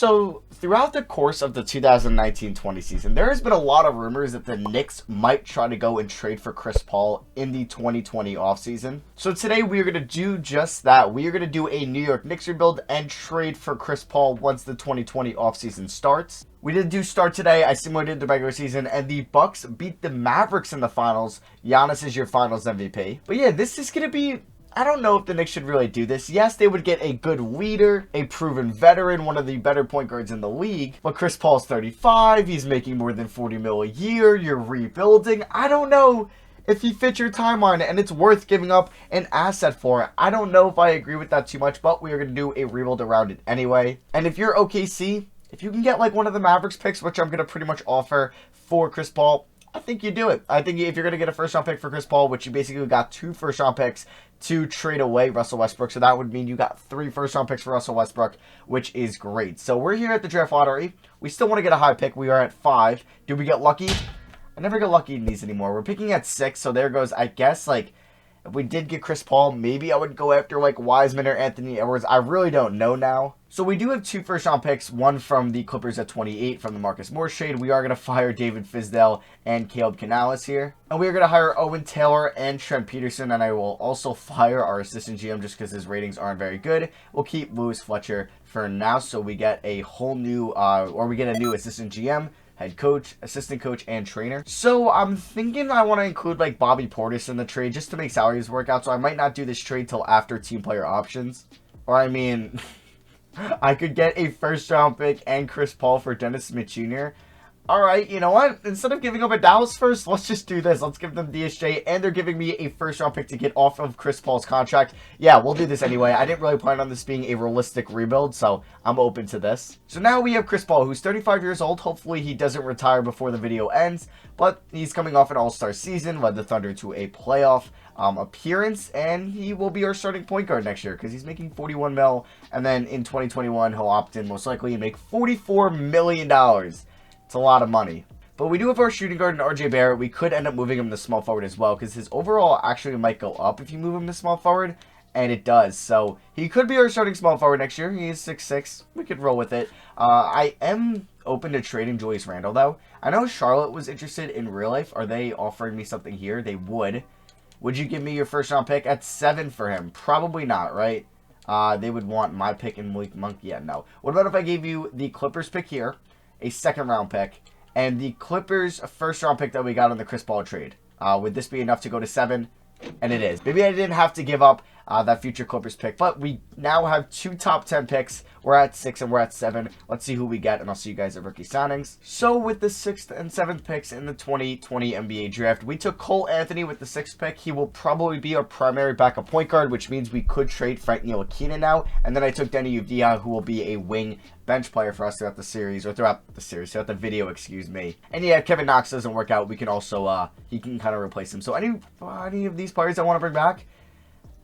So, throughout the course of the 2019-20 season, there has been a lot of rumors that the Knicks might try to go and trade for Chris Paul in the 2020 offseason. So today we are going to do just that. We are going to do a New York Knicks rebuild and trade for Chris Paul once the 2020 offseason starts. We did do start today. I simulated the regular season, and the Bucks beat the Mavericks in the finals. Giannis is your finals MVP. But yeah, this is going to be... I don't know if the Knicks should really do this. Yes, they would get a good leader, a proven veteran, one of the better point guards in the league. But Chris Paul's 35. He's making more than $40 million a year. You're rebuilding. I don't know if he fits your timeline, and it's worth giving up an asset for it. I don't know if I agree with that too much, but we are going to do a rebuild around it anyway. And if you're OKC, if you can get like one of the Mavericks picks, which I'm going to pretty much offer for Chris Paul, I think you do it. I think if you're going to get a first-round pick for Chris Paul, which you basically got 2 first-round picks to trade away Russell Westbrook, so that would mean you got 3 first-round picks for Russell Westbrook, which is great. So we're here at the draft lottery. We still want to get a high pick. We are at 5. Do we get lucky? I never get lucky in these anymore. We're picking at 6, so there goes, I guess, like, if we did get Chris Paul, maybe I would go after, like, Wiseman or Anthony Edwards. I really don't know now. So we do have 2 first-round picks, one from the Clippers at 28 from the Marcus Morris trade. We are going to fire David Fizdale and Caleb Canales here. And we are going to hire Owen Taylor and Trent Peterson, and I will also fire our assistant GM just because his ratings aren't very good. We'll keep Lewis Fletcher for now, so we get a whole new, we get a new assistant GM, head coach, assistant coach, and trainer. So I'm thinking I want to include like Bobby Portis in the trade just to make salaries work out. So I might not do this trade till after team player options. Or I mean, I could get a first round pick and Chris Paul for Dennis Smith Jr. Alright, you know what? Instead of giving up a Dallas first, let's just do this. Let's give them DSJ, and they're giving me a first-round pick to get off of Chris Paul's contract. Yeah, we'll do this anyway. I didn't really plan on this being a realistic rebuild, so I'm open to this. So now we have Chris Paul, who's 35 years old. Hopefully he doesn't retire before the video ends, but he's coming off an all-star season, led the Thunder to a playoff appearance, and he will be our starting point guard next year because he's making $41 million, and then in 2021 he'll opt in most likely and make $44 million. It's a lot of money. But we do have our shooting guard in RJ Barrett. We could end up moving him to small forward as well because his overall actually might go up if you move him to small forward, and it does. So he could be our starting small forward next year. He is 6'6". We could roll with it. I am open to trading Julius Randle though. I know Charlotte was interested in real life. Are they offering me something here? They would. Would you give me your first round pick at 7 for him? Probably not, right? They would want my pick in Malik Monk. Yeah, no. What about if I gave you the Clippers pick here, a second round pick, and the Clippers first round pick that we got on the Chris Paul trade? Would this be enough to go to 7? And it is. Maybe I didn't have to give up that future Clippers pick, but we now have 2 top 10 picks. We're at 6 and we're at 7. Let's see who we get, and I'll see you guys at rookie signings. So with the 6th and 7th picks in the 2020 NBA draft, we took Cole Anthony with the 6th pick. He will probably be our primary backup point guard, which means we could trade Frank Ntilikina now. And then I took Denny Avdia, who will be a wing bench player for us throughout the series, or throughout the video, excuse me. And yeah, if Kevin Knox doesn't work out, we can also, he can kind of replace him. So any of these players I want to bring back,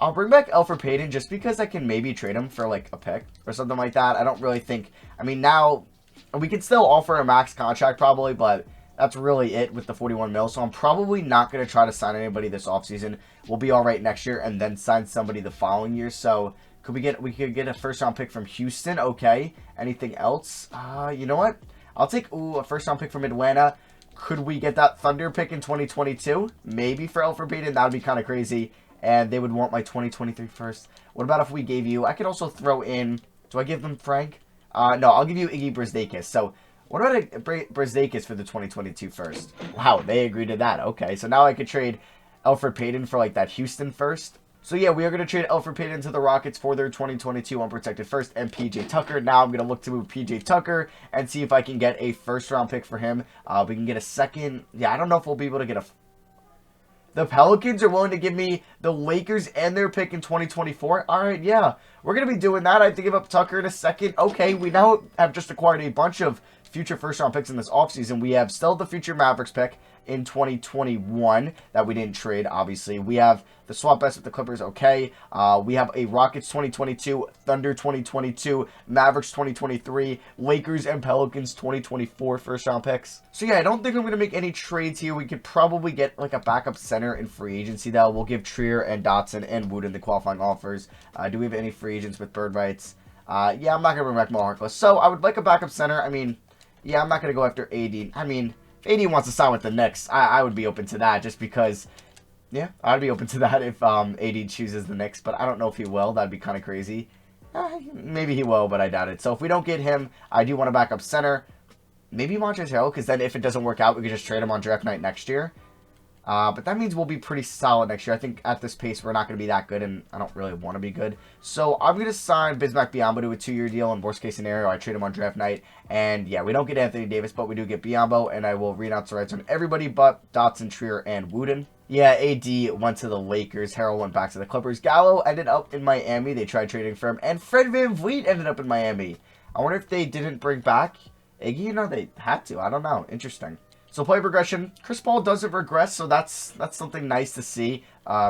I'll bring back Elfrid Payton just because I can maybe trade him for like a pick or something like that. I don't really think, I mean, now we could still offer a max contract probably, but that's really it with the $41 million. So I'm probably not going to try to sign anybody this offseason. We'll be all right next year and then sign somebody the following year. So we could get a first round pick from Houston. Okay. Anything else? You know what? I'll take a first round pick from Atlanta. Could we get that Thunder pick in 2022? Maybe for Elfrid Payton. That would be kind of crazy. And they would want my 2023 first. What about if we gave you... I could also throw in... Do I give them Frank? No, I'll give you Iggy Brazdeikis. So, what about a Brazdeikis for the 2022 first? Wow, they agreed to that. Okay, so now I could trade Elfrid Payton for, like, that Houston first. So, yeah, we are going to trade Elfrid Payton to the Rockets for their 2022 unprotected first and P.J. Tucker. Now I'm going to look to move P.J. Tucker and see if I can get a first-round pick for him. We can get a second... Yeah, I don't know if we'll be able to get a... The Pelicans are willing to give me the Lakers and their pick in 2024. All right, yeah. We're going to be doing that. I have to give up Tucker in a second. Okay, we now have just acquired a bunch of future first-round picks in this offseason. We have still the future Mavericks pick in 2021 that we didn't trade, obviously. We have the swap best with the Clippers, okay. We have a Rockets 2022, Thunder 2022, Mavericks 2023, Lakers and Pelicans 2024 first-round picks. So, yeah, I don't think I'm going to make any trades here. We could probably get, like, a backup center in free agency, though. We'll give Trier and Dotson and Wooden the qualifying offers. Do we have any free agents with bird rights? Yeah, I'm not going to bring back Mo Harkless. So I would like a backup center. I mean, yeah, I'm not going to go after AD. I mean, if AD wants to sign with the Knicks, I would be open to that just because, yeah, I'd be open to that if AD chooses the Knicks. But I don't know if he will. That'd be kind of crazy. Maybe he will, but I doubt it. So if we don't get him, I do want a backup center. Maybe Montrezl Harrell, because then if it doesn't work out, we could just trade him on draft night next year. But that means we'll be pretty solid next year. I think at this pace, we're not going to be that good, and I don't really want to be good. So I'm going to sign Bismack Biyombo to a 2-year deal. In worst case scenario, I trade him on draft night. And yeah, we don't get Anthony Davis, but we do get Biyombo, and I will renounce the rights on everybody but Dotson, Trier, and Wooden. Yeah, AD went to the Lakers. Harrell went back to the Clippers. Gallo ended up in Miami. They tried trading for him. And Fred VanVleet ended up in Miami. I wonder if they didn't bring back Iggy. You know, they had to. I don't know. Interesting. So play progression. Chris Paul doesn't regress, so that's something nice to see.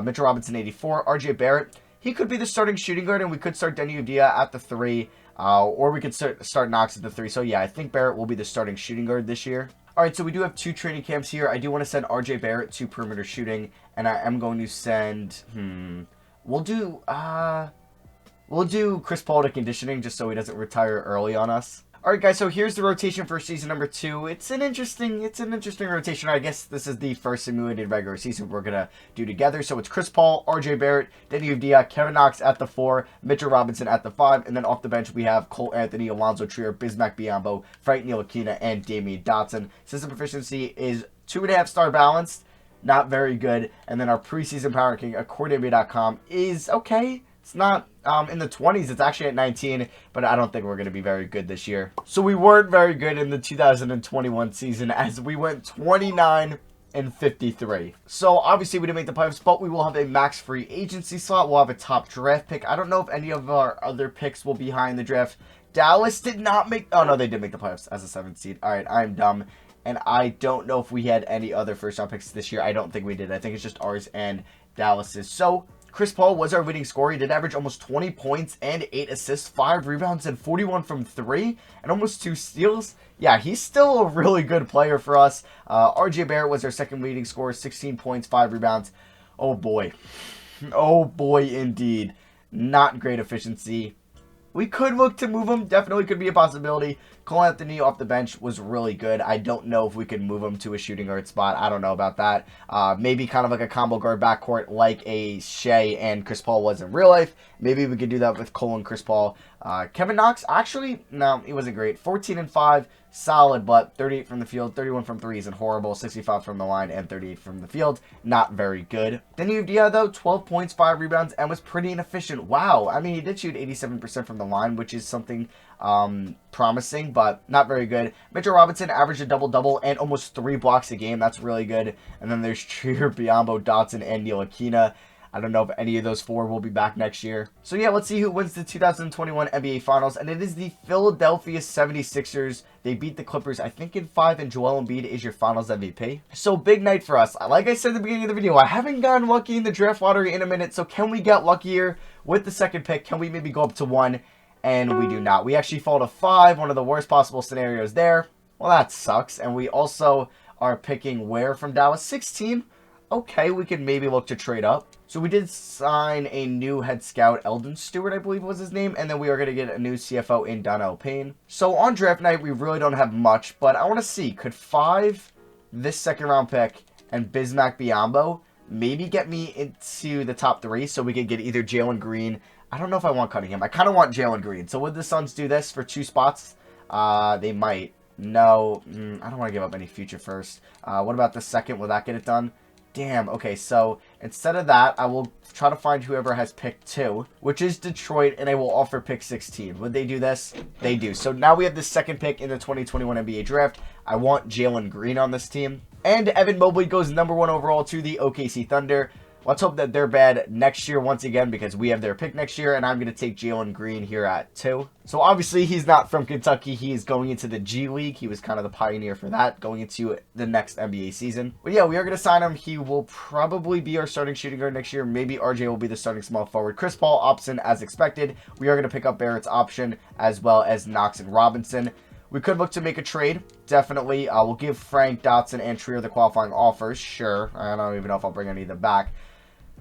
Mitchell Robinson, 84. RJ Barrett. He could be the starting shooting guard, and we could start Denny Avdija at the 3. Or we could start Knox at the 3. So yeah, I think Barrett will be the starting shooting guard this year. Alright, so we do have 2 training camps here. I do want to send RJ Barrett to perimeter shooting, and I am going to send, we'll do Chris Paul to conditioning just so he doesn't retire early on us. Alright guys, so here's the rotation for season number 2. It's an interesting rotation. I guess this is the first simulated regular season we're gonna do together. So it's Chris Paul, RJ Barrett, Denny Avdija, Kevin Knox at the 4, Mitchell Robinson at the 5, and then off the bench we have Cole Anthony, Alonzo Trier, Bismack Biyombo, Frank Ntilikina, and Damian Dotson. System proficiency is 2.5-star balanced, not very good. And then our preseason power ranking, according to NBA.com, is okay. It's not in the 20s. It's actually at 19, but I don't think we're going to be very good this year. So we weren't very good in the 2021 season as we went 29-53. So obviously we didn't make the playoffs, but we will have a max free agency slot. We'll have a top draft pick. I don't know if any of our other picks will be high in the draft. Dallas did not make... Oh, no, they did make the playoffs as a 7th seed. All right, I'm dumb. And I don't know if we had any other first-round picks this year. I don't think we did. I think it's just ours and Dallas's. So Chris Paul was our leading scorer. He did average almost 20 points and 8 assists, 5 rebounds, and 41 from 3, and almost 2 steals. Yeah, he's still a really good player for us. RJ Barrett was our second leading scorer, 16 points, 5 rebounds. Oh boy. Oh boy, indeed. Not great efficiency. We could look to move him. Definitely could be a possibility. Cole Anthony off the bench was really good. I don't know if we could move him to a shooting guard spot. I don't know about that. Maybe kind of like a combo guard backcourt like a Shea and Chris Paul was in real life. Maybe we could do that with Cole and Chris Paul. Kevin Knox, actually, no, he wasn't great. 14-5, solid, but 38 from the field, 31 from 3 isn't horrible, 65 from the line, and 38 from the field. Not very good. Then you have though, 12 points, 5 rebounds, and was pretty inefficient. Wow. I mean, he did shoot 87% from the line, which is something promising, but not very good. Mitchell Robinson averaged a double-double and almost 3 blocks a game. That's really good. And then there's Trier, Biyombo, Dotson, and Ntilikina. I don't know if any of those 4 will be back next year. So yeah, let's see who wins the 2021 NBA Finals. And it is the Philadelphia 76ers. They beat the Clippers, I think, in 5, and Joel Embiid is your Finals MVP. So big night for us. Like I said at the beginning of the video, I haven't gotten lucky in the draft lottery in a minute. So can we get luckier with the second pick? Can we maybe go up to 1? And we do not. We actually fall to 5, one of the worst possible scenarios there. Well, that sucks. And we also are picking where from Dallas? 16. Okay, we could maybe look to trade up. So we did sign a new head scout, Eldon Stewart, I believe was his name. And then we are going to get a new CFO in Donnell Payne. So on draft night, we really don't have much. But I want to see, could 5, this second round pick, and Bismack Biyombo maybe get me into the top 3 so we could get either Jalen Green. I don't know if I want Cunningham. I kind of want Jalen Green. So would the Suns do this for 2 spots? They might. No, I don't want to give up any future first. What about the second? Will that get it done? Damn, okay, so instead of that, I will try to find whoever has pick 2, which is Detroit, and I will offer pick 16. Would they do this? They do. So now we have the second pick in the 2021 NBA Draft. I want Jalen Green on this team. And Evan Mobley goes #1 overall to the OKC Thunder. Let's hope that they're bad next year once again because we have their pick next year, and I'm going to take Jalen Green here at 2. So obviously he's not from Kentucky. He is going into the G League. He was kind of the pioneer for that going into the next NBA season. But yeah, we are going to sign him. He will probably be our starting shooting guard next year. Maybe RJ will be the starting small forward. Chris Paul option as expected. We are going to pick up Barrett's option as well as Knox and Robinson. We could look to make a trade, definitely. We'll give Frank, Dotson, and Trier the qualifying offers, sure. I don't even know if I'll bring any of them back.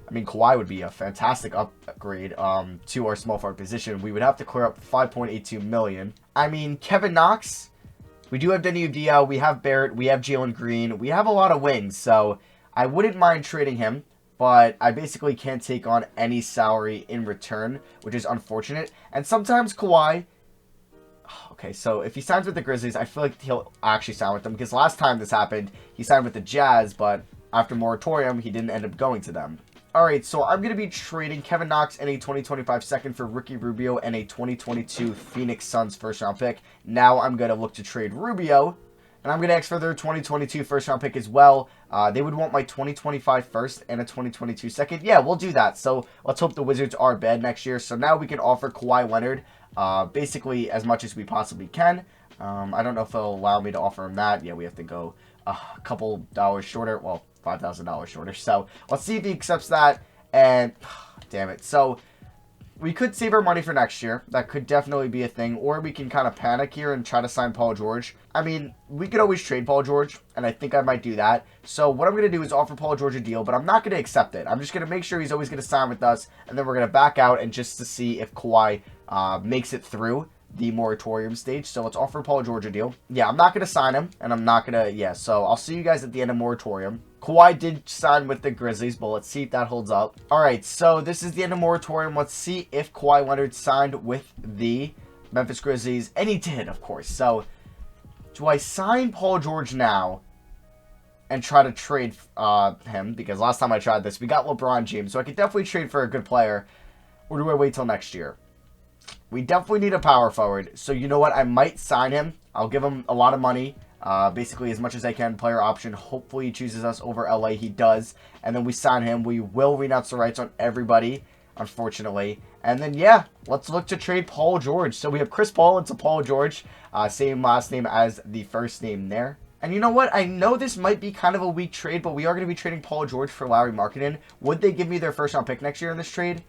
I mean, Kawhi would be a fantastic upgrade to our small forward position. We would have to clear up 5.82 million. I mean, Kevin Knox, we do have Denny Avdija, we have Barrett, we have Jalen Green, we have a lot of wings, so I wouldn't mind trading him, but I basically can't take on any salary in return, which is unfortunate. And sometimes Kawhi, okay, so if he signs with the Grizzlies, I feel like he'll actually sign with them, because last time this happened, he signed with the Jazz, but after moratorium, he didn't end up going to them. Alright, so I'm going to be trading Kevin Knox and a 2025 second for Ricky Rubio and a 2022 Phoenix Suns first round pick. Now I'm going to look to trade Rubio, and I'm going to ask for their 2022 first round pick as well. They would want my 2025 first and a 2022 second. Yeah, we'll do that. So let's hope the Wizards are bad next year. So now we can offer Kawhi Leonard basically as much as we possibly can. I don't know if they'll allow me to offer him that. Yeah, we have to go a couple dollars shorter. Well, $5,000 shorter. So let's see if he accepts that. And damn it. So we could save our money for next year. That could definitely be a thing. Or we can kind of panic here and try to sign Paul George. I mean, we could always trade Paul George, and I think I might do that. So what I'm going to do is offer Paul George a deal, but I'm not going to accept it. I'm just going to make sure he's always going to sign with us, and then we're going to back out and just to see if Kawhi makes it through the moratorium stage. So let's offer Paul George a deal. Yeah, I'm not going to sign him, and I'm not going to, yeah, so I'll see you guys at the end of moratorium. Kawhi did sign with the Grizzlies, but let's see if that holds up. Alright, so this is the end of moratorium. Let's see if Kawhi Leonard signed with the Memphis Grizzlies, and he did, of course. So, do I sign Paul George now and try to trade him? Because last time I tried this, we got LeBron James, so I could definitely trade for a good player. Or do I wait till next year? We definitely need a power forward. So you know what? I might sign him. I'll give him a lot of money. Basically as much as I can. Player option. Hopefully he chooses us over LA. He does. And then we sign him. We will renounce the rights on everybody, unfortunately. And then, yeah, let's look to trade Paul George. So we have Chris Paul into Paul George. Same last name as the first name there. And you know what? I know this might be kind of a weak trade, but we are going to be trading Paul George for Lauri Markkanen. Would they give me their first round pick next year in this trade?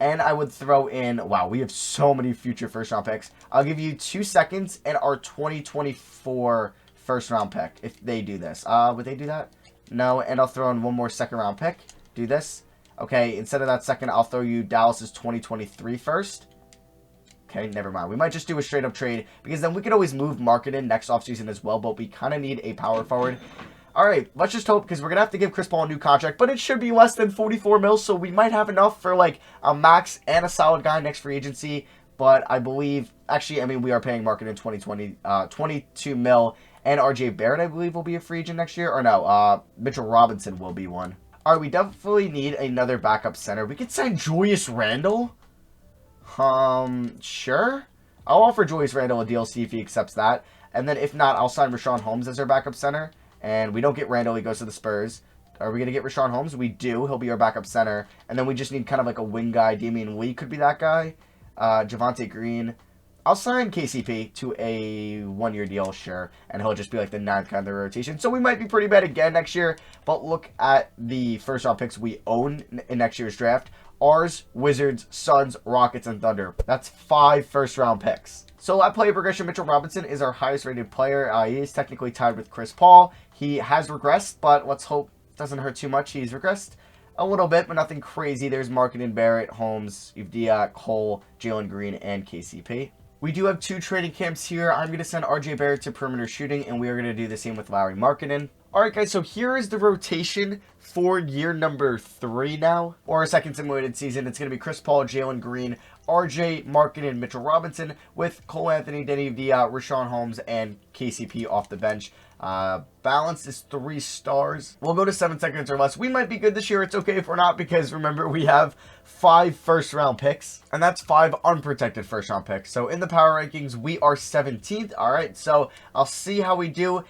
And I would throw in, wow, we have so many future first round picks. I'll give you 2 seconds and our 2024 first round pick if they do this. Would they do that? No, and I'll throw in one more second round pick. Do this. Okay, instead of that second, I'll throw you Dallas's 2023 first. Okay, never mind. We might just do a straight up trade because then we could always move Markkanen next offseason as well, but we kind of need a power forward. Alright, let's just hope, because we're going to have to give Chris Paul a new contract, but it should be less than 44 mil, so we might have enough for, like, a max and a solid guy next free agency, but I believe, actually, I mean, we are paying Markkanen 22 mil, and RJ Barrett, I believe, will be a free agent next year, or no, Mitchell Robinson will be one. Alright, we definitely need another backup center. We could sign Julius Randle? Sure. I'll offer Julius Randle a deal, see if he accepts that, and then if not, I'll sign Richaun Holmes as our backup center. And we don't get Randall, he goes to the Spurs. Are we going to get Richaun Holmes? We do. He'll be our backup center. And then we just need kind of like a wing guy. Damian Lee could be that guy. Javonte Green. I'll sign KCP to a 1-year deal, sure. And he'll just be like the 9th guy in the rotation. So we might be pretty bad again next year. But look at the first round picks we own in next year's draft. Ours, Wizards, Suns, Rockets, and Thunder. That's 5 first round picks. So at player progression, Mitchell Robinson is our highest rated player. He is technically tied with Chris Paul. He has regressed, but let's hope it doesn't hurt too much. He's regressed a little bit, but nothing crazy. There's Markkanen, Barrett, Holmes, Avdija, Cole, Jalen Green, and KCP. We do have 2 training camps here. I'm going to send RJ Barrett to perimeter shooting, and we are going to do the same with Lauri Markkanen. Alright guys, so here is the rotation for year number 3 now, or our second simulated season. It's going to be Chris Paul, Jalen Green, RJ, Markkanen, Mitchell Robinson, with Cole Anthony, Denny Avdija, Richaun Holmes, and KCP off the bench. Balance is 3 stars. We'll go to 7 seconds or less. We might be good this year. It's okay if we're not, because remember, we have 5 first round picks, and that's 5 unprotected first round picks. So in the power rankings, we are 17th. Alright, so I'll see how we do.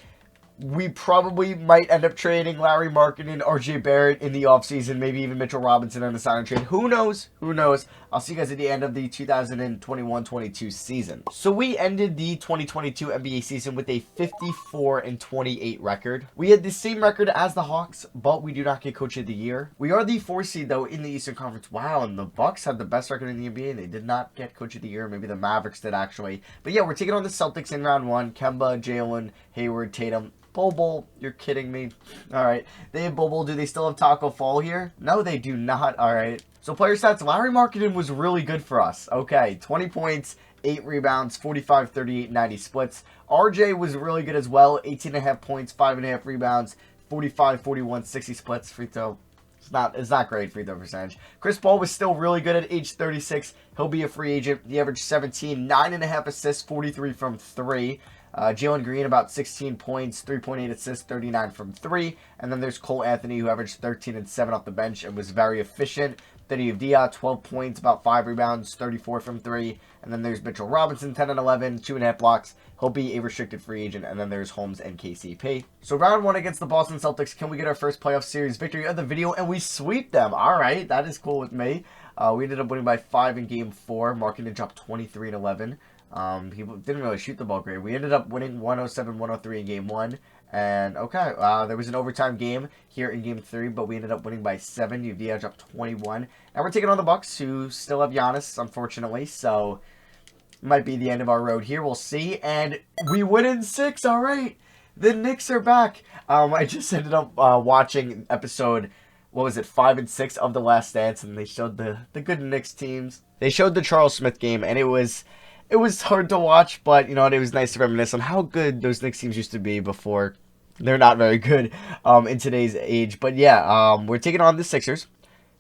We probably might end up trading Lauri Markkanen, RJ Barrett in the offseason, maybe even Mitchell Robinson on the sign and trade. Who knows? Who knows? I'll see you guys at the end of the 2021-22 season. So we ended the 2022 NBA season with a 54-28 record. We had the same record as the Hawks, but we do not get Coach of the Year. We are the 4th seed, though, in the Eastern Conference. Wow, and the Bucks had the best record in the NBA, and they did not get Coach of the Year. Maybe the Mavericks did, actually. But yeah, we're taking on the Celtics in round 1. Kemba, Jalen, Hayward, Tatum. Bobo, you're kidding me. All right. They have Bobo. Do they still have Taco Fall here? No, they do not. All right. So player stats, Larry Markkinen was really good for us. Okay, 20 points, 8 rebounds, 45, 38, 90 splits. RJ was really good as well. 18.5 points, 5.5 rebounds, 45, 41, 60 splits. Free throw. It's not great free throw percentage. Chris Paul was still really good at age 36. He'll be a free agent. He averaged 17, 9.5 assists, 43 from 3. Jalen Green, about 16 points, 3.8 assists, 39 from 3. And then there's Cole Anthony, who averaged 13 and 7 off the bench and was very efficient. Then you have Dia, 12 points, about 5 rebounds, 34 from 3. And then there's Mitchell Robinson, 10 and 11, 2.5 blocks. He'll be a restricted free agent. And then there's Holmes and KCP. So round 1 against the Boston Celtics. Can we get our first playoff series victory of the video? And we sweep them. All right, that is cool with me. We ended up winning by 5 in Game 4. Markkinen dropped 23 and 11. He didn't really shoot the ball great. We ended up winning 107-103 in Game 1. And, okay, there was an overtime game here in Game 3, but we ended up winning by 7. UVA dropped 21. And we're taking on the Bucks, who still have Giannis, unfortunately. So, it might be the end of our road here. We'll see. And we win in 6. All right. The Knicks are back. I just ended up watching episode, 5 and 6 of The Last Dance, and they showed the good Knicks teams. They showed the Charles Smith game, and it was hard to watch, but, you know, it was nice to reminisce on how good those Knicks teams used to be before. They're not very good in today's age. But, yeah, we're taking on the Sixers.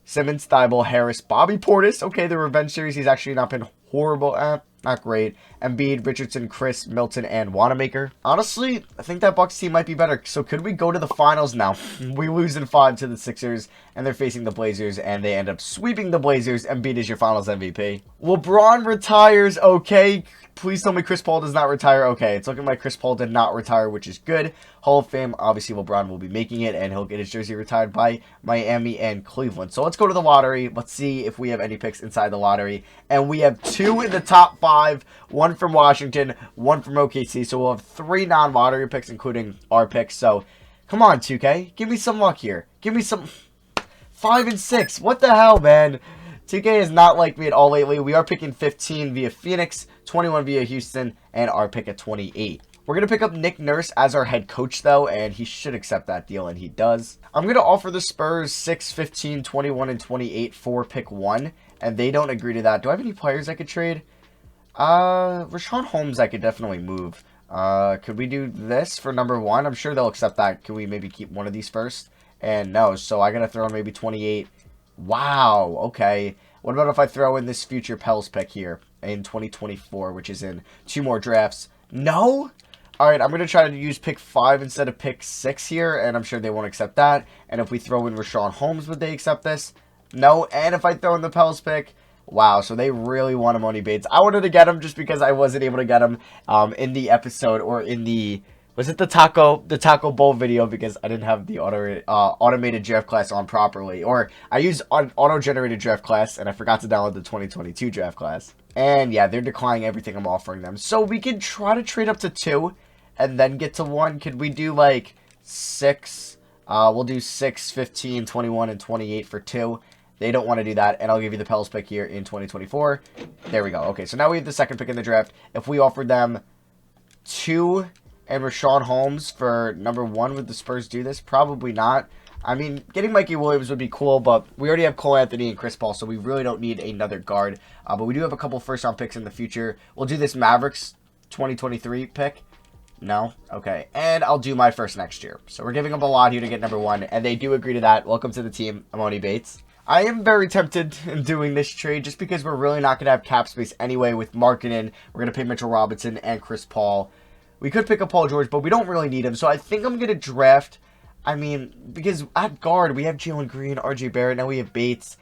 Simmons, Thibault, Harris, Bobby Portis. Okay, the revenge series, he's actually not been horrible. Not great. Embiid, Richardson, Chris, Milton, and Wanamaker. Honestly, I think that Bucks team might be better. So could we go to the finals now? We lose in 5 to the Sixers, and they're facing the Blazers, and they end up sweeping the Blazers. Embiid is your finals MVP. LeBron retires. Okay. Please tell me Chris Paul does not retire. Okay, it's looking like Chris Paul did not retire, which is good. Hall of Fame, obviously LeBron will be making it, and he'll get his jersey retired by Miami and Cleveland. So let's go to the lottery. Let's see if we have any picks inside the lottery. And we have 2 in the top 5, 1 from Washington, 1 from OKC. So we'll have 3 non-lottery picks, including our picks. So come on, 2K. Give me some luck here. Give me some 5 and 6. What the hell, man? 2K is not like me at all lately. We are picking 15 via Phoenix, 21 via Houston, and our pick at 28. We're going to pick up Nick Nurse as our head coach, though, and he should accept that deal, and he does. I'm going to offer the Spurs 6, 15, 21, and 28 for pick 1, and they don't agree to that. Do I have any players I could trade? Rashawn Holmes I could definitely move. Could we do this for number 1? I'm sure they'll accept that. Can we maybe keep one of these first? And no, so I got to throw in maybe 28. Wow, okay. What about if I throw in this future Pels pick here in 2024, which is in 2 more drafts? No? Alright, I'm going to try to use pick 5 instead of pick 6 here, and I'm sure they won't accept that. And if we throw in Rashawn Holmes, would they accept this? No. And if I throw in the Pels pick, wow, so they really want Emoni Bates. I wanted to get him just because I wasn't able to get him in the episode or in the... Was it the Taco Bowl video, because I didn't have the automated draft class on properly. Or I used auto-generated draft class, and I forgot to download the 2022 draft class. And yeah, they're declining everything I'm offering them. So we can try to trade up to 2 and then get to 1. Could we do like 6? We'll do 6, 15, 21, and 28 for 2. They don't want to do that, and I'll give you the Pels pick here in 2024. There we go. Okay, so now we have the second pick in the draft. If we offered them 2... and Rashawn Holmes for number 1, would the Spurs do this? Probably not. I mean, getting Mikey Williams would be cool, but we already have Cole Anthony and Chris Paul, so we really don't need another guard. But we do have a couple first-round picks in the future. We'll do this Mavericks 2023 pick. No? Okay. And I'll do my first next year. So we're giving up a lot here to get number 1, and they do agree to that. Welcome to the team, Emoni Bates. I am very tempted in doing this trade just because we're really not going to have cap space anyway with Markkinen. We're going to pay Mitchell Robinson and Chris Paul. We could pick up Paul George, but we don't really need him. So I think I'm going to draft, I mean, because at guard, we have Jalen Green, RJ Barrett, now we have Bates.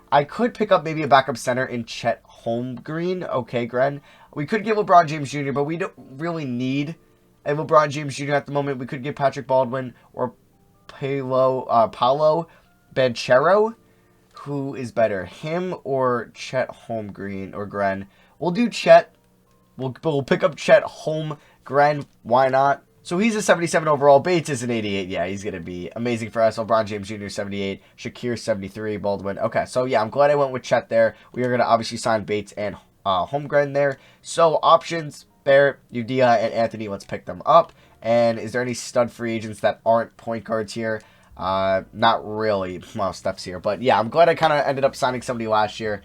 I could pick up maybe a backup center in Chet Holmgren. Okay, Gren. We could get LeBron James Jr., but we don't really need a LeBron James Jr. at the moment. We could get Patrick Baldwin or Paolo Banchero. Who is better, him or Chet Holmgren or Gren? We'll do Chet. We'll pick up Chet Holmgren. Why not? So he's a 77 overall. Bates is an 88. Yeah, he's going to be amazing for us. LeBron James Jr. 78. Shakir 73. Baldwin. Okay, so yeah, I'm glad I went with Chet there. We are going to obviously sign Bates and Holmgren there. So options, Barrett, Udia, and Anthony. Let's pick them up. And is there any stud free agents that aren't point guards here? Not really. Well, Steph's here. But yeah, I'm glad I kind of ended up signing somebody last year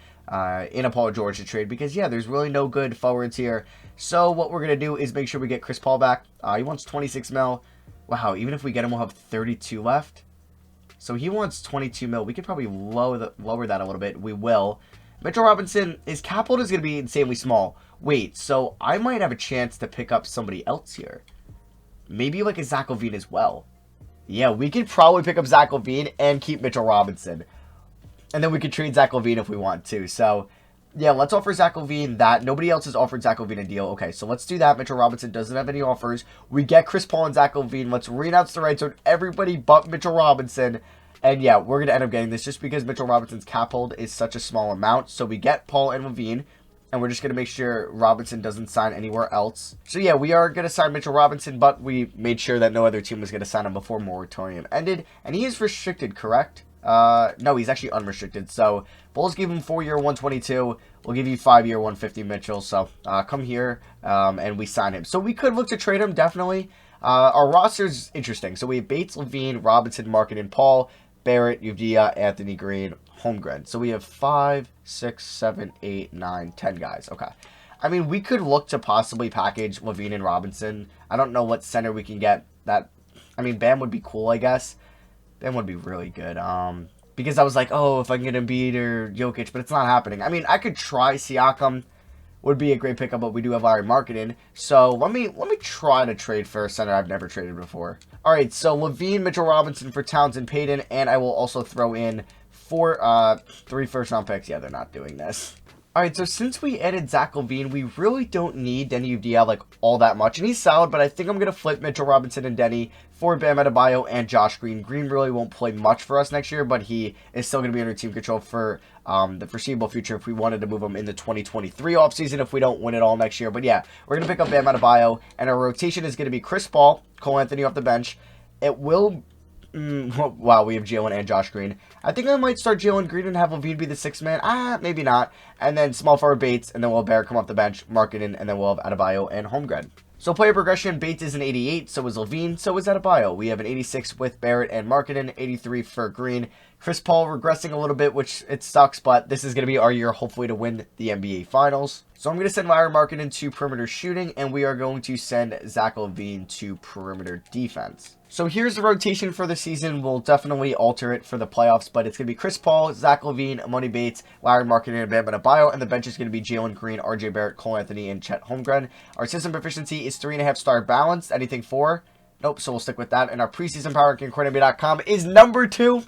in a Paul George to trade because, yeah, there's really no good forwards here. So what we're going to do is make sure we get Chris Paul back. He wants 26 mil. Wow, even if we get him, we'll have 32 left. So he wants 22 mil. We could probably lower that a little bit. We will. Mitchell Robinson, his cap hold is going to be insanely small. Wait, so I might have a chance to pick up somebody else here. Maybe like a Zach LaVine as well. Yeah, we could probably pick up Zach LaVine and keep Mitchell Robinson. And then we could trade Zach LaVine if we want to. So, yeah, let's offer Zach LaVine that. Nobody else has offered Zach LaVine a deal. Okay, so let's do that. Mitchell Robinson doesn't have any offers. We get Chris Paul and Zach LaVine. Let's renounce the rights on everybody but Mitchell Robinson. And yeah, we're going to end up getting this just because Mitchell Robinson's cap hold is such a small amount. So we get Paul and LaVine. And we're just going to make sure Robinson doesn't sign anywhere else. So yeah, we are going to sign Mitchell Robinson, but we made sure that no other team was going to sign him before moratorium ended. And he is restricted, correct? No, he's actually unrestricted. So Bulls gave him 4-year 122. We'll give you 5-year 150, Mitchell. So come here and we sign him. So we could look to trade him, definitely. Our roster's interesting. So we have Bates, LaVine, Robinson, Markkanen, Paul, Barrett, Udia, Anthony Green, Holmgren. So we have 5, 6, 7, 8, 9, 10 guys. Okay. I mean, we could look to possibly package LaVine and Robinson. I don't know what center we can get that. I mean, Bam would be cool, I guess. Bam would be really good. Because I was like, oh, if I can get Embiid or Jokic, but it's not happening. I mean, I could try Siakam. Would be a great pickup, but we do have Larry Markkanen. So let me try to trade for a center I've never traded before. All right, so LaVine, Mitchell Robinson for Towns and Payton, and I will also throw in 3 first-round picks. Yeah, they're not doing this. All right, so since we added Zach LaVine, we really don't need Denny Udia like all that much. And he's solid, but I think I'm going to flip Mitchell Robinson and Denny for Bam Adebayo and Josh Green. Green really won't play much for us next year, but he is still going to be under team control for the foreseeable future if we wanted to move him in the 2023 offseason if we don't win it all next year. But yeah, we're going to pick up Bam Adebayo, and our rotation is going to be Chris Paul, Cole Anthony off the bench. It will... wow, we have Jalen and Josh Green. I think I might start Jalen Green and have LaVine be the 6th man. Maybe not. And then small forward Bates, and then we'll have Barrett come off the bench, Markkanen, and then we'll have Adebayo and Holmgren. So player progression, Bates is an 88, so is LaVine, so is Adebayo. We have an 86 with Barrett and Markkanen, 83 for Green. Chris Paul regressing a little bit, which it sucks, but this is going to be our year, hopefully, to win the NBA Finals. So I'm going to send Larry Markkanen to perimeter shooting, and we are going to send Zach LaVine to perimeter defense. So here's the rotation for the season. We'll definitely alter it for the playoffs, but it's going to be Chris Paul, Zach LaVine, Emoni Bates, Larry Markkanen, and Bam Adebayo, and the bench is going to be Jalen Green, RJ Barrett, Cole Anthony, and Chet Holmgren. Our system proficiency is 3.5 star balanced. Anything 4? Nope, so we'll stick with that. And our preseason power ranking CourtNBA.com is number 2.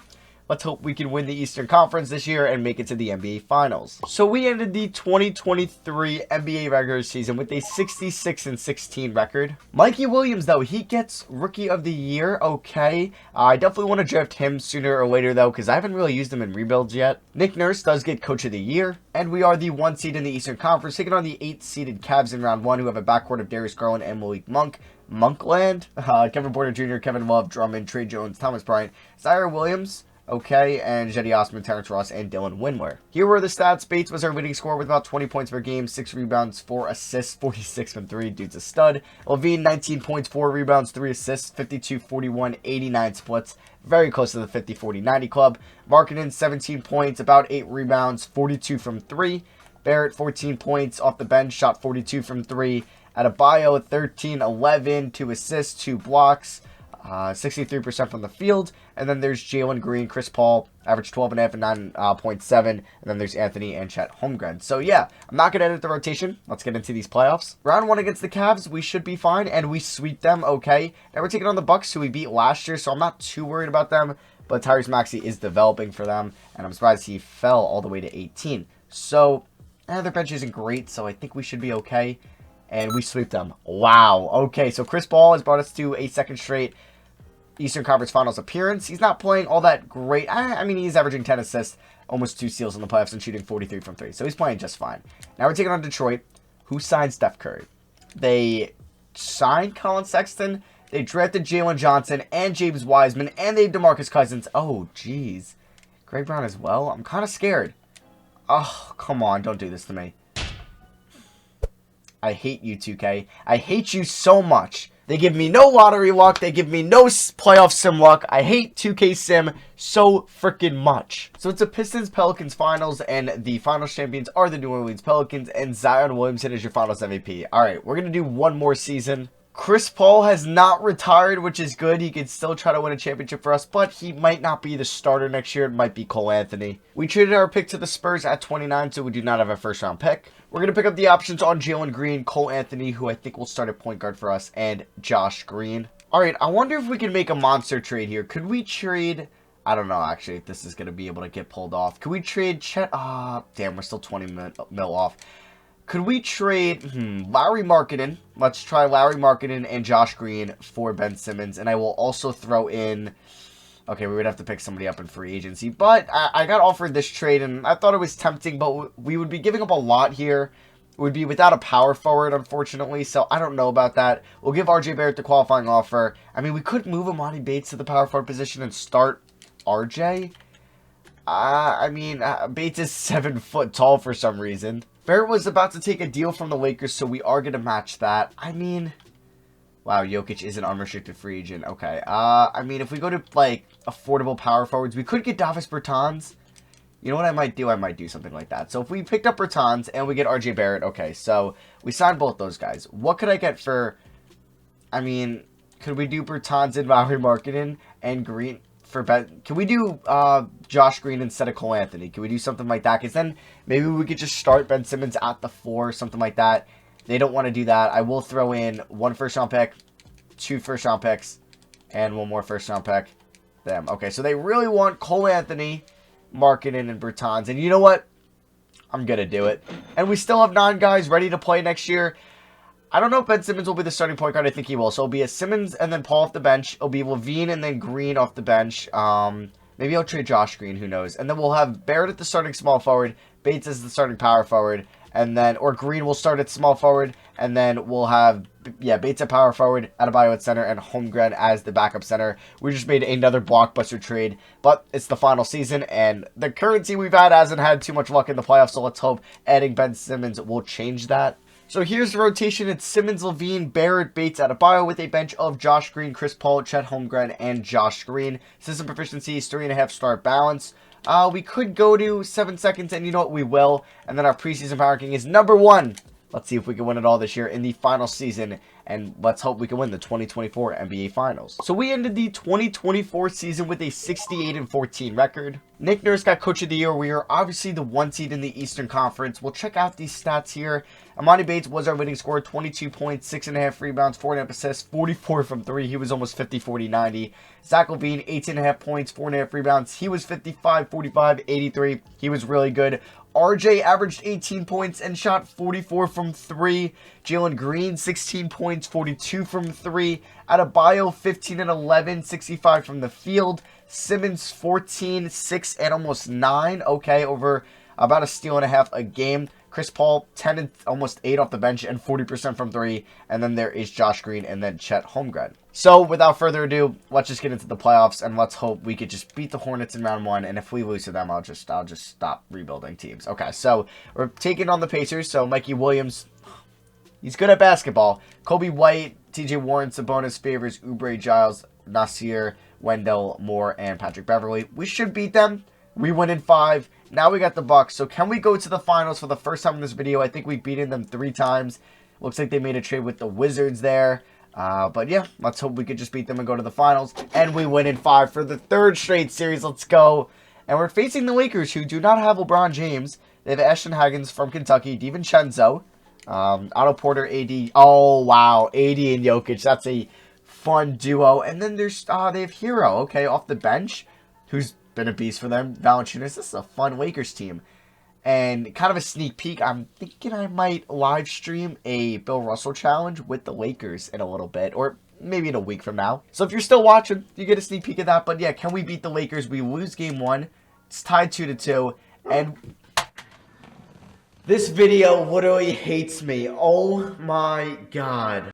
Let's hope we can win the Eastern Conference this year and make it to the NBA Finals. So we ended the 2023 NBA regular season with a 66-16 record. Mikey Williams, though, he gets Rookie of the Year. Okay. I definitely want to draft him sooner or later, though, because I haven't really used him in rebuilds yet. Nick Nurse does get Coach of the Year. And we are the 1 seed in the Eastern Conference, taking on the 8-seeded Cavs in round 1, who have a backcourt of Darius Garland and Malik Monk. Monkland. Kevin Porter Jr., Kevin Love, Drummond, Trey Jones, Thomas Bryant, Zaire Williams. Okay, and Jetty Osman, Terrence Ross, and Dylan Windler. Here were the stats. Bates was our leading scorer with about 20 points per game, 6 rebounds, 4 assists, 46 from 3. Dude's a stud. LaVine, 19 points, 4 rebounds, 3 assists, 52, 41, 89 splits. Very close to the 50, 40, 90 club. Markkanen, 17 points, about 8 rebounds, 42 from 3. Barrett, 14 points off the bench, shot 42 from 3. Adebayo, 13, 11, 2 assists, 2 blocks. 63% from the field. And then there's Jalen Green, Chris Paul, average 12.5 and 9.7. And then there's Anthony and Chet Holmgren. So yeah, I'm not going to edit the rotation. Let's get into these playoffs. Round 1 against the Cavs, we should be fine. And we sweep them, okay. Now we're taking on the Bucks, who we beat last year. So I'm not too worried about them. But Tyrese Maxey is developing for them. And I'm surprised he fell all the way to 18. So their bench isn't great. So I think we should be okay. And we sweep them. Wow. Okay, so Chris Paul has brought us to a second straight Eastern Conference Finals appearance. He's not playing all that great. I mean, he's averaging 10 assists, almost 2 steals in the playoffs, and shooting 43 from 3. So he's playing just fine. Now we're taking on Detroit, who signed Steph Curry. They signed Colin Sexton. They drafted Jalen Johnson and James Wiseman, and they have DeMarcus Cousins. Oh, jeez. Greg Brown as well? I'm kind of scared. Oh, come on. Don't do this to me. I hate you, 2K. I hate you so much. They give me no lottery luck. They give me no playoff sim luck. I hate 2K Sim so freaking much. So it's a Pistons-Pelicans finals, and the finals champions are the New Orleans Pelicans, and Zion Williamson is your finals MVP. All right, we're going to do one more season. Chris Paul has not retired, which is good. He can still try to win a championship for us, but he might not be the starter next year. It might be Cole Anthony. We traded our pick to the Spurs at 29, so we do not have a first-round pick. We're going to pick up the options on Jalen Green, Cole Anthony, who I think will start at point guard for us, and Josh Green. All right, I wonder if we can make a monster trade here. Could we trade... I don't know, actually, if this is going to be able to get pulled off. Could we trade Chet... damn, we're still 20 mil off. Could we trade Larry Markkinen? Let's try Larry Markkinen and Josh Green for Ben Simmons. And I will also throw in... Okay, we would have to pick somebody up in free agency. But I got offered this trade, and I thought it was tempting. But we would be giving up a lot here. It would be without a power forward, unfortunately. So I don't know about that. We'll give RJ Barrett the qualifying offer. I mean, we could move Emoni Bates to the power forward position and start RJ. I mean, Bates is 7 foot tall for some reason. Barrett was about to take a deal from the Lakers, so we are going to match that. I mean, wow, Jokic is an unrestricted free agent. Okay, I mean, if we go to, like, affordable power forwards, we could get Davis Bertans. You know what I might do? I might do something like that. So if we picked up Bertans and we get RJ Barrett, okay, so we signed both those guys. What could I get for, I mean, could we do Bertans and Larry Markkinen and Green? Can we do Josh Green instead of Cole Anthony? Can we do something like that? Because then maybe we could just start Ben Simmons at the 4, something like that. They don't want to do that. I will throw in 1 first-round pick, 2 first-round picks, and 1 more first-round pick. Them. Okay, so they really want Cole Anthony, Markkinen, and Bertans. And you know what? I'm going to do it. And we still have 9 guys ready to play next year. I don't know if Ben Simmons will be the starting point guard. I think he will. So it'll be a Simmons and then Paul off the bench. It'll be Levine and then Green off the bench. Maybe I'll trade Josh Green. Who knows? And then we'll have Barrett at the starting small forward. Bates as the starting power forward. And then, or Green will start at small forward. And then we'll have, Bates at power forward, Adebayo at center, and Holmgren as the backup center. We just made another blockbuster trade. But it's the final season. And the currency we've had hasn't had too much luck in the playoffs. So let's hope adding Ben Simmons will change that. So here's the rotation. It's Simmons, Levine, Barrett, Bates, Adebayo with a bench of Josh Green, Chris Paul, Chet Holmgren, and Josh Green. System proficiency is 3.5 star balance. We could go to 7 seconds, and you know what? We will. And then our preseason power ranking is number 1. Let's see if we can win it all this year in the final season. And let's hope we can win the 2024 NBA Finals. So we ended the 2024 season with a 68-14 record. Nick Nurse got Coach of the Year. We are obviously the 1 seed in the Eastern Conference. We'll check out these stats here. Emoni Bates was our leading scorer, 22 points, 6.5 rebounds, 4.5 assists, 44 from 3. He was almost 50, 40, 90. Zach LaVine, 18.5 points, 4.5 rebounds. He was 55, 45, 83. He was really good. RJ averaged 18 points and shot 44 from 3. Jalen Green, 16 points, 42 from 3. Adebayo, 15 and 11, 65 from the field. Simmons, 14, 6, and almost 9. Okay, over about a steal and a half a game. Chris Paul, 10 and almost 8 off the bench and 40% from 3. And then there is Josh Green and then Chet Holmgren. So without further ado, let's just get into the playoffs and let's hope we could just beat the Hornets in round 1. And if we lose to them, I'll just stop rebuilding teams. Okay, so we're taking on the Pacers. So Mikey Williams, he's good at basketball. Kobe White, TJ Warren, Sabonis, Favors, Oubre, Giles, Nasir, Wendell, Moore, and Patrick Beverly. We should beat them. We win in 5. Now we got the Bucks. So can we go to the finals for the first time in this video? I think we've beaten them 3 times. Looks like they made a trade with the Wizards there. But yeah, let's hope we could just beat them and go to the finals. And we win in 5 for the 3rd straight series. Let's go. And we're facing the Lakers, who do not have LeBron James. They have Ashton Haggins from Kentucky, DiVincenzo, Otto Porter, AD. Oh, wow. AD and Jokic. That's a fun duo. And then there's they have Hero, okay, off the bench, who's been a beast for them. Valanciunas. This is a fun Lakers team. And kind of a sneak peek, I'm thinking I might live stream a Bill Russell challenge with the Lakers in a little bit, or maybe in a week from now. So if you're still watching, you get a sneak peek of that. But yeah, can we beat the Lakers? We lose game 1. It's tied 2-2. And this video literally hates me. Oh my God.